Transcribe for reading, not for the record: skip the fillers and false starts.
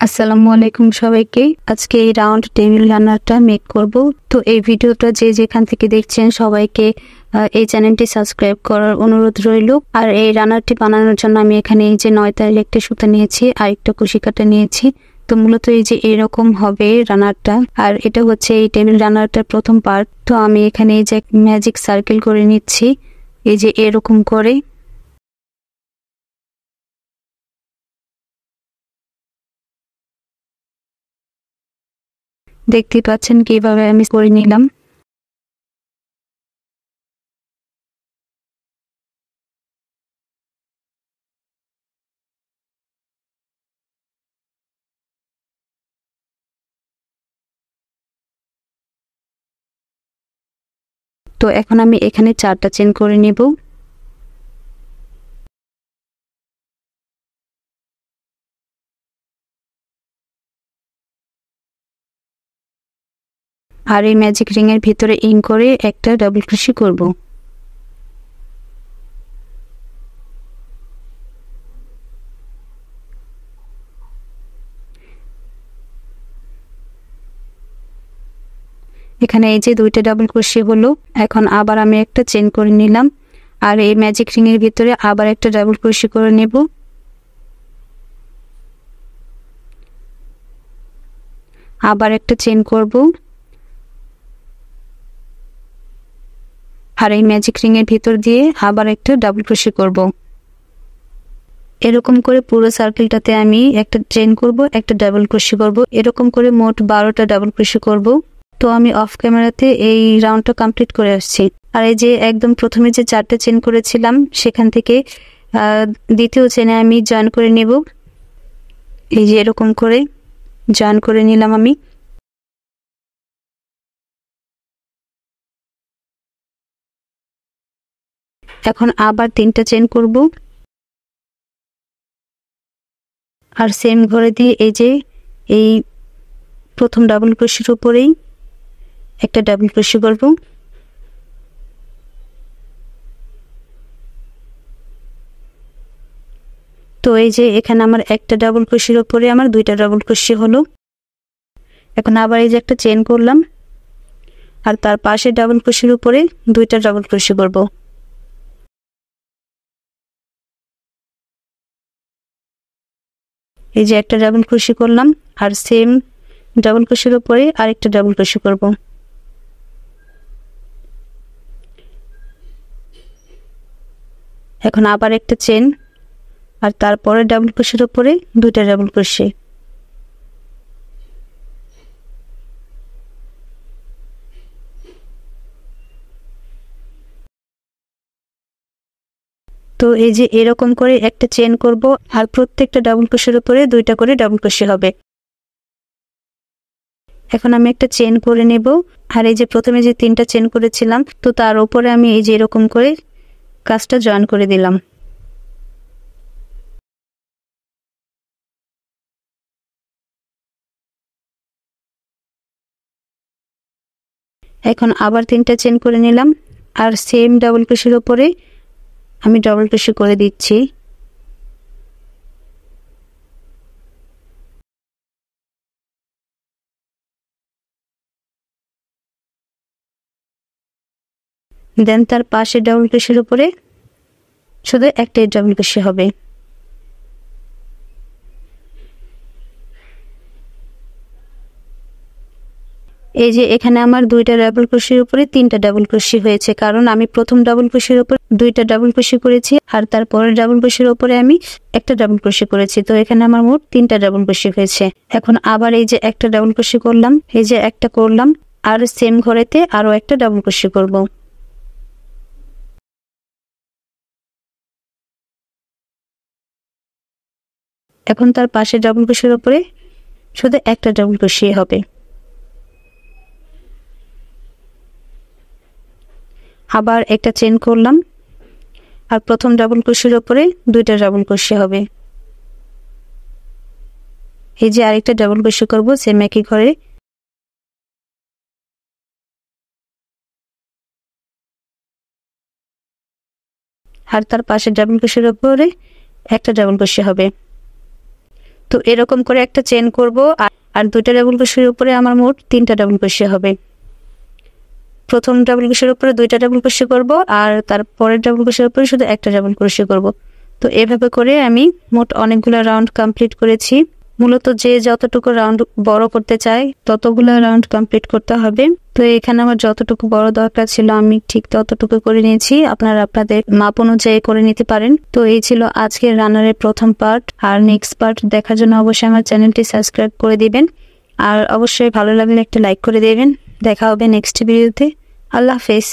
আসসালামু আলাইকুম সবাইকে। আজকে এই রাউন্ড টেবিল রান্নাটা মেক করব। তো এই ভিডিওটা যে যেখান থেকে দেখছেন সবাইকে এই চ্যানেলটি সাবস্ক্রাইব করার অনুরোধ রইল। আর এই রান্নাটি বানানোর জন্য আমি এখানে এই যে 9 তারের একটা সুতা নিয়েছি আর একটা কুশি কাঁটা নিয়েছি। তো মূলত এই যে এরকম হবে রান্নাটা। আর এটা হচ্ছে এই টেবিল রান্নাটার প্রথম পার্ট। তো আমি এখানে এই যে ম্যাজিক সার্কেল করে নিচ্ছি, এই যে এরকম করে। দেখতে পাচ্ছেন কিভাবে আমি করে নিলাম। তো এখন আমি এখানে 4টা চেন করে নেব। আর এই ম্যাজিক রিং এর ভিতরে ইন করে একটা ডাবল ক্রোশে করব। এখানে এই যে 2টা ডাবল ক্রোশে হলো। এখন আবার আমি একটা চেন করে নিলাম আর এই ম্যাজিক রিং এর ভিতরে আবার একটা ডাবল ক্রোশে করে নেব। আবার একটা চেন করব আর এই ম্যাজিক রিং এর ভিতর দিয়ে আবার একটা ডাবল ক্রোশে করব। এরকম করে পুরো সার্কেলটাতে আমি একটা চেন করব, একটা ডাবল ক্রোশে করব। এরকম করে মোট 12টা ডাবল ক্রোশে করব। তো আমি অফ ক্যামেরাতে এই রাউন্ডটা কমপ্লিট করে আসছি। আর এই যে একদম প্রথমে যে 4টা চেন করেছিলাম সেখান থেকে দ্বিতীয় চেনে আমি জয়েন করে নেব। এই যে এরকম করে জয়েন করে নিলাম আমি। এখন আবার 3টা চেন করব আর সেম ঘরে দিয়ে এই যে এই প্রথম ডাবল ক্রোশের উপরেই একটা ডাবল ক্রোশে করব। তো এই যে এখানে আমার একটা ডাবল ক্রোশের উপরে আমার 2টা ডাবল ক্রোশে হলো। এখন আবার এই যে একটা চেন করলাম আর তার পাশে ডাবল ক্রোশের উপরে 2টা ডাবল ক্রোশে করব। এই যে একটা ডাবল ক্রোশে করলাম আর সেম ডাবল ক্রোশের উপরে আরেকটা ডাবল ক্রোশে করব। এখন আবার একটা চেন আর তারপরে ডাবল ক্রোশের উপরে 2টা ডাবল ক্রোশে। তো এই যে এরকম করে একটা চেন করব আর প্রত্যেকটা ডাবল ক্রোশের উপরে 2টা করে ডাবল ক্রোশে হবে। এখন আমি একটা চেন করে নেব আর এই যে প্রথমে যে 3টা চেন করেছিলাম তো তার উপরে আমি এই যে এরকম করে কাজটা জয়েন করে দিলাম। এখন আবার 3টা চেন করে নিলাম আর সেম ডাবল ক্রোশের উপরে আমি ডাবল ক্রোশে করে দিচ্ছি। দেন তার পাশে ডাবল ক্রোশের উপরে শুধু একটাই ডাবল ক্রোশে হবে। এই যে এখানে আমার 2টা ডাবল ক্রোশের উপরে 3টা ডাবল ক্রোশে হয়েছে, কারণ আমি প্রথম ডাবল ক্রোশের উপর 2টা ডাবল ক্রোশে করেছি আর তারপরের ডাবল ক্রোশের উপরে আমি একটা ডাবল ক্রোশে করেছি। তো এখানে আমার মোট 3টা ডাবল ক্রোশে হয়েছে। এখন আবার এই যে একটা ডাবল ক্রোশে করলাম, এই যে একটা করলাম আর সেম ঘরেতে আরো একটা ডাবল ক্রোশে করব। এখন তার পাশে ডাবল ক্রোশের উপরে শুধু একটা ডাবল ক্রোশে হবে। আবার একটা চেন করলাম আর প্রথম ডাবল ক্রোশের উপরে 2টা ডাবল ক্রোশে হবে। এই যে আরেকটা ডাবল ক্রোশে করব সেম একই ঘরে। আর তার পাশে ডাবল ক্রোশের উপরে একটা ডাবল ক্রোশে হবে। তো এরকম করে একটা চেন করব আর দুইটা ডাবল ক্রোশের উপরে আমার মোট 3টা ডাবল ক্রোশে হবে। প্রথম ডাবল ক্রোশের উপরে 2টা ডাবল ক্রোশে করব আর তারপরের ডাবল ক্রোশের উপরে শুধু একটা ডাবল ক্রোশে করব। তো এভাবে করে আমি মোট অনেকগুলো রাউন্ড কমপ্লিট করেছি। মূলত যে যতটুকু রাউন্ড বড় করতে চাই ততগুলো রাউন্ড কমপ্লিট করতে হবে। তো এখানে আমার যতটুকু বড় দরকার ছিল আমি ঠিক ততটুকু করে নিয়েছি, আপনারা আপনাদের মাপ অনুযায়ী করে নিতে পারেন। তো এই ছিল আজকের রানারের প্রথম পার্ট। আর নেক্সট পার্ট দেখার জন্য অবশ্যই আমার চ্যানেলটি সাবস্ক্রাইব করে দিবেন আর অবশ্যই ভালো লাগলে একটা লাইক করে দেবেন। দেখা হবে নেক্সট ভিডিওতে। আল্লাহ হাফেজ।